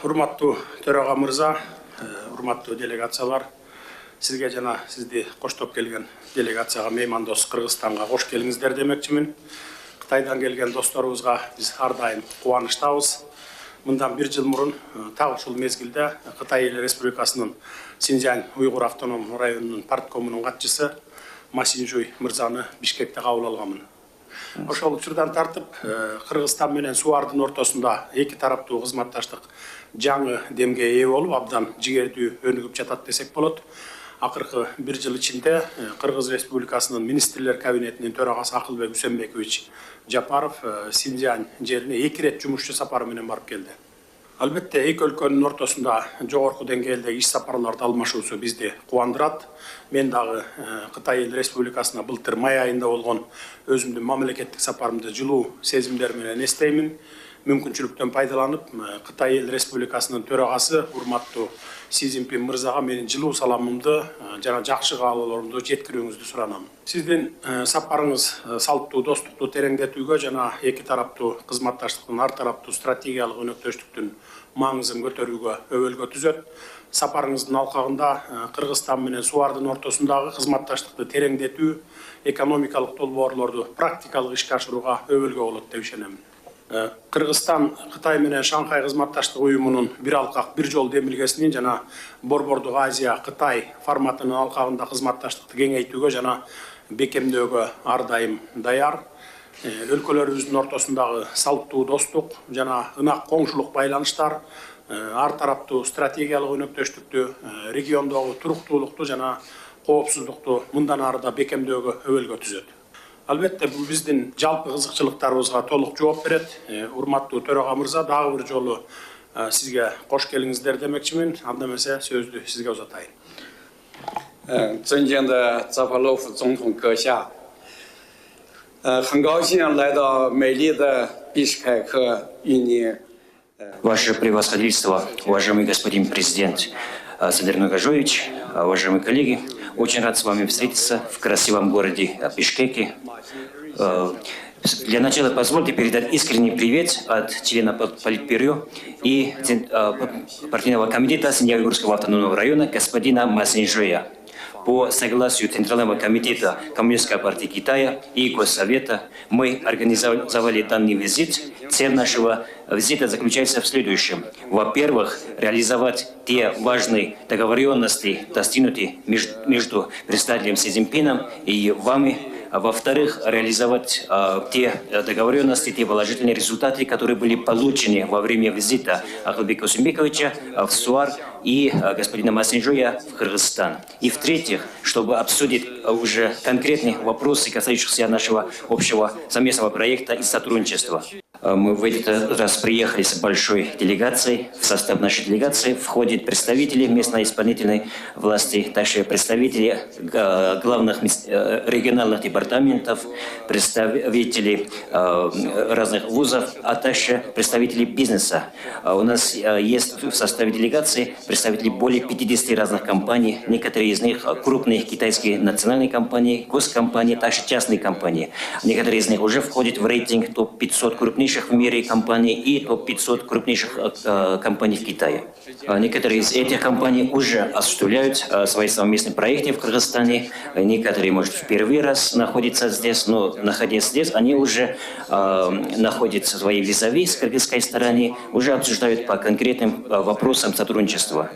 Урматтуу төраға мырза, урматтуу делегациялар, сізге жана сізді коштоп келген делегацияға меймандос Кыргызстанға кош келиңиздер демекчимин. Кытайдан келген досторубузга биз ар дайым кубанычтабыз. Мындан бир жыл мурун так ушул мезгилде Кытай Эл Республикасынын Синьцзянь уйгур автономдук районунун парткомунун катчысы Ма Синьжуй мырзаны Бишкекте кабыл алганмын. Ошол учурдан тартып Кыргызстан менен Суардын ортосунда эки тараптуу кызматташтык жаңы демге ээ болуп, абдан жигердүү өнүгүп жатат десек болот. Акыркы бир жыл ичинде Кыргыз Республикасынын министрлер кабинетинин төрагасы Акылбек Үсенбекович Жапаров Синьцзянь жерине эки ирет жумушчу сапары менен барып келди. Албетте эки өлкөнүн ортосунда жогорку деңгээлдеги иш сапарларды алмашуусу бизди кубандырат. Мен дагы Кытай Эл Республикасына былтыр май айында болгон өзүмдүн мамлекеттик сапарымды жылуу сезимдер менен эстеймин. Мүмкүнчүлүктөн пайдаланып, Кытай Эл Республикасынын төрагасы урматтуу Си Цзиньпин мырзага менин жылуу саламымды жана жакшы каалоолорумду жеткирүүңүздү суранам. Сиздин сапарыңыз салттуу достукту тереңдетүүгө жана эки тараптуу кызматташтыктын ар тараптуу стратегиялык өнөктөштүктүн маңызын көтөрүүгө өбөлгө түзөт. Сапарыңыздын алкагында Кыргызстан менен Суардын ортосундагы кызматташтыкты тереңдетүү, экономикалык долбоорлорду практикалык ишке ашырууга өбөлгө болот деп ишенем. Кыргызстан Кытай менен Шанхай кызматташтык уюмунун бир алкак бир жол демилгесинин жана Борбордук Азия Кытай форматынын алкагында кызматташтыкты кеңейтүүгө жана бекемдөөгө ар дайым даяр. Өлкөлөрүбүздүн ортосундагы салттуу достук жана ынак коңшулук байланыштар ар тараптуу стратегиялык өнөктөштүктү, региондогу туруктуулукту жана коопсуздукту мындан ары да бекемдөөгө өбөлгө түзөт. Албетте бул биздин жалпы кызыкчылыктарыбызга толук жооп берет. Урматтуу төрага мырза, дагы бир жолу сизге кош келиңиздер демекчимин. Анда эмесе сөздү сизге узатайын. 尊敬的扎帕洛夫总统阁下，很高兴来到美丽的比什凯克与您。 Ваше превосходительство, уважаемый господин президент Садыр Нургажоевич, уважаемые коллеги, очень рад с вами встретиться в красивом городе Бишкеке. Для начала позвольте передать искренний привет от члена Политбюро и партийного комитета Синьцзянь-Уйгурского автономного района господина Ма Синьжуя. По согласию Центрального комитета Коммунистической партии Китая и Госсовета мы организовали данный визит. Цель нашего визита заключается в следующем. Во-первых, реализовать те важные договоренности, достигнутые между председателем Си Цзиньпином и вами. Во-вторых, реализовать те договоренности, те положительные результаты, которые были получены во время визита Акылбека Усенбековича в СУАР и господина Ма Синьжуя в Кыргызстан. И в-третьих, чтобы обсудить уже конкретные вопросы, касающиеся нашего общего совместного проекта и сотрудничества. Мы в этот раз приехали с большой делегацией. В состав нашей делегации входят представители местной исполнительной власти, также представители главных региональных департаментов, представители разных вузов, а также представители бизнеса. У нас есть в составе делегации представители более 50 разных компаний. Некоторые из них крупные китайские национальные компании, госкомпании, также частные компании. Некоторые из них уже входят в рейтинг топ-500 крупнейших в мире компаний и топ-500 крупнейших компаний в Китае. Некоторые из этих компаний уже осуществляют свои совместные проекты в Кыргызстане. Некоторые, может, в первый раз находятся здесь, но находясь здесь, они уже находят свои визави с кыргызской стороны, уже обсуждают по конкретным вопросам сотрудничества.